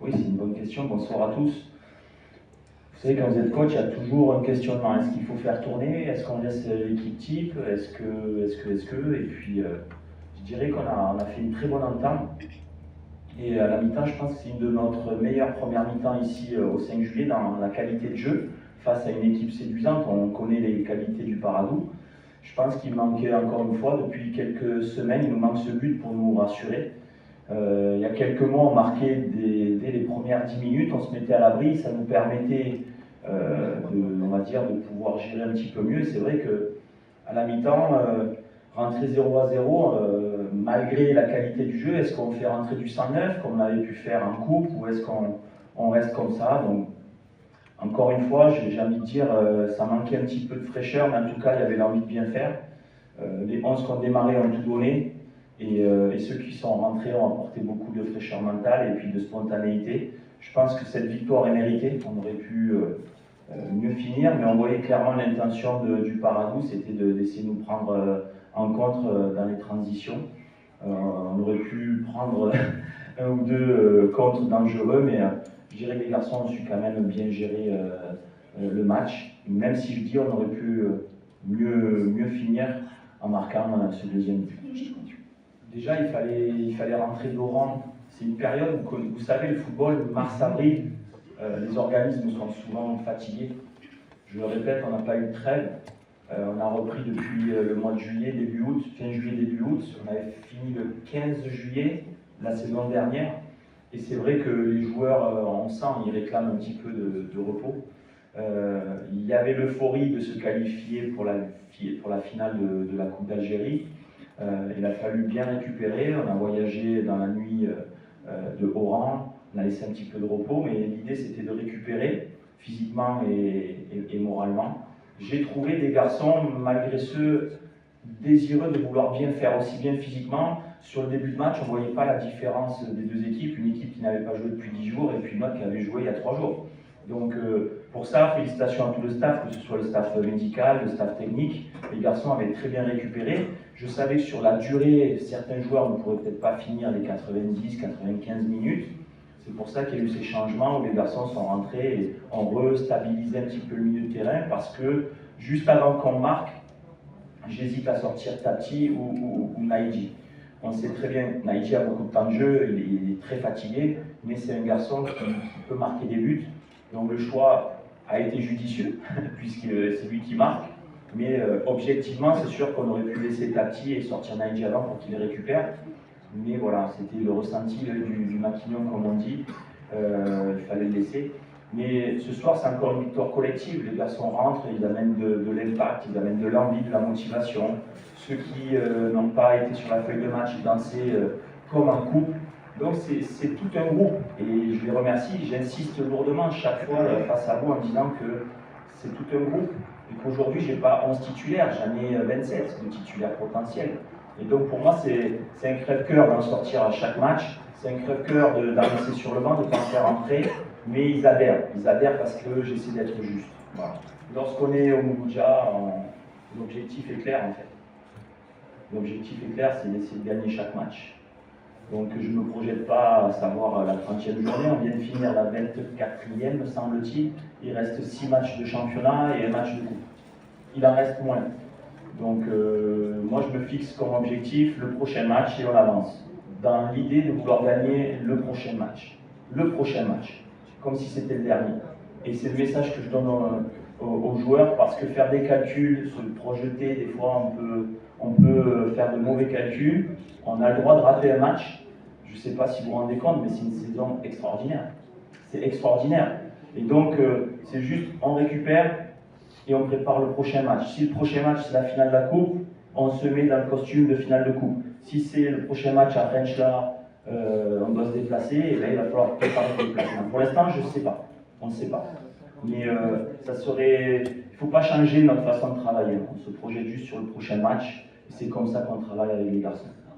Oui, c'est une bonne question. Bonsoir à tous. Vous savez, quand vous êtes coach, il y a toujours un questionnement. Est-ce qu'il faut faire tourner? Est-ce qu'on laisse l'équipe type? Est-ce que? Et puis, je dirais qu'on a fait une très bonne entente. Et à la mi-temps, je pense que c'est une de notre meilleures premières mi-temps ici au 5 juillet dans la qualité de jeu. Face à une équipe séduisante, on connaît les qualités du Paradou. Je pense qu'il manquait encore une fois, depuis quelques semaines, il nous manque ce but pour nous rassurer. Il y a quelques mois, on marquait dès les premières 10 minutes, on se mettait à l'abri, ça nous permettait on va dire, de pouvoir gérer un petit peu mieux. C'est vrai qu'à la mi-temps, rentrer 0-0, malgré la qualité du jeu, est-ce qu'on fait rentrer du 109 comme on avait pu faire en coupe, ou est-ce qu'on reste comme ça? Donc, encore une fois, j'ai envie de dire, ça manquait un petit peu de fraîcheur, mais en tout cas, il y avait l'envie de bien faire. Les 11 qui ont démarré ont tout donné, et ceux qui sont rentrés ont apporté beaucoup de fraîcheur mentale et puis de spontanéité. Je pense que cette victoire est méritée, on aurait pu mieux finir, mais on voyait clairement l'intention du Paradou, c'était d'essayer de nous prendre en compte dans les transitions. On aurait pu prendre un ou deux contres dangereux, mais je dirais que les garçons ont su quand même bien gérer le match, même si je dis on aurait pu mieux finir en marquant ce deuxième but. Déjà, il fallait rentrer Laurent. C'est une période où, vous savez, le football, mars-avril, les organismes sont souvent fatigués. Je le répète, on n'a pas eu de trêve. On a repris depuis le mois de juillet, début août, fin juillet, début août. On avait fini le 15 juillet, la saison dernière. Et c'est vrai que les joueurs, on sent, ils réclament un petit peu de repos. Il y avait l'euphorie de se qualifier pour la finale de la Coupe d'Algérie. Il a fallu bien récupérer. On a voyagé dans la nuit de Oran. On a laissé un petit peu de repos, mais l'idée c'était de récupérer physiquement et moralement. J'ai trouvé des garçons, malgré ceux désireux de vouloir bien faire, aussi bien physiquement. Sur le début de match, on ne voyait pas la différence des deux équipes. Une équipe qui n'avait pas joué depuis 10 jours et puis une autre qui avait joué il y a 3 jours. Donc pour ça, félicitations à tout le staff, que ce soit le staff médical, le staff technique. Les garçons avaient très bien récupéré. Je savais que sur la durée, certains joueurs ne pourraient peut-être pas finir les 90-95 minutes. C'est pour ça qu'il y a eu ces changements où les garçons sont rentrés et ont restabilisé un petit peu le milieu de terrain, parce que juste avant qu'on marque, j'hésite à sortir Tati ou Naïdji. On sait très bien, Naïdji a beaucoup de temps de jeu, il est très fatigué, mais c'est un garçon qui peut marquer des buts. Donc le choix a été judicieux, puisque c'est lui qui marque. Mais objectivement, c'est sûr qu'on aurait pu laisser Tati et sortir Naïdji avant pour qu'il les récupère. Mais voilà, c'était le ressenti du maquignon, comme on dit. Il fallait le laisser. Mais ce soir, c'est encore une victoire collective. Les garçons rentrent, ils amènent de l'impact, ils amènent de l'envie, de la motivation. Ceux qui n'ont pas été sur la feuille de match, ils dansaient comme un couple. Donc c'est tout un groupe. Et je les remercie, j'insiste lourdement chaque fois face à vous en disant que c'est tout un groupe. Et qu'aujourd'hui, je n'ai pas 11 titulaires, j'en ai 27 de titulaires potentiels. Et donc pour moi, c'est un crève-cœur d'en sortir à chaque match. C'est un crève-cœur d'en laisser sur le banc, de ne pas en faire entrer. Mais ils adhèrent parce que j'essaie d'être juste. Voilà. Lorsqu'on est au Mouloudia, l'objectif est clair en fait. L'objectif est clair, c'est d'essayer de gagner chaque match. Donc je ne me projette pas à savoir la 30e journée, on vient de finir la 24e, me semble-t-il. Il reste 6 matchs de championnat et un match de coupe. Il en reste moins. Donc moi je me fixe comme objectif le prochain match et on avance. Dans l'idée de vouloir gagner le prochain match. Le prochain match. Comme si c'était le dernier. Et c'est le message que je donne aux joueurs, parce que faire des calculs, se projeter, des fois on peut faire de mauvais calculs. On a le droit de rater un match. Je ne sais pas si vous vous rendez compte, mais c'est une saison extraordinaire. C'est extraordinaire. Et donc c'est juste, on récupère et on prépare le prochain match. Si le prochain match c'est la finale de la coupe, on se met dans le costume de finale de coupe. Si c'est le prochain match à Renchla, on doit se déplacer, et là il va falloir préparer le déplacement. Pour l'instant, je ne sais pas, on ne sait pas. Mais ça serait, il ne faut pas changer notre façon de travailler. On se projette juste sur le prochain match, et c'est comme ça qu'on travaille avec les garçons.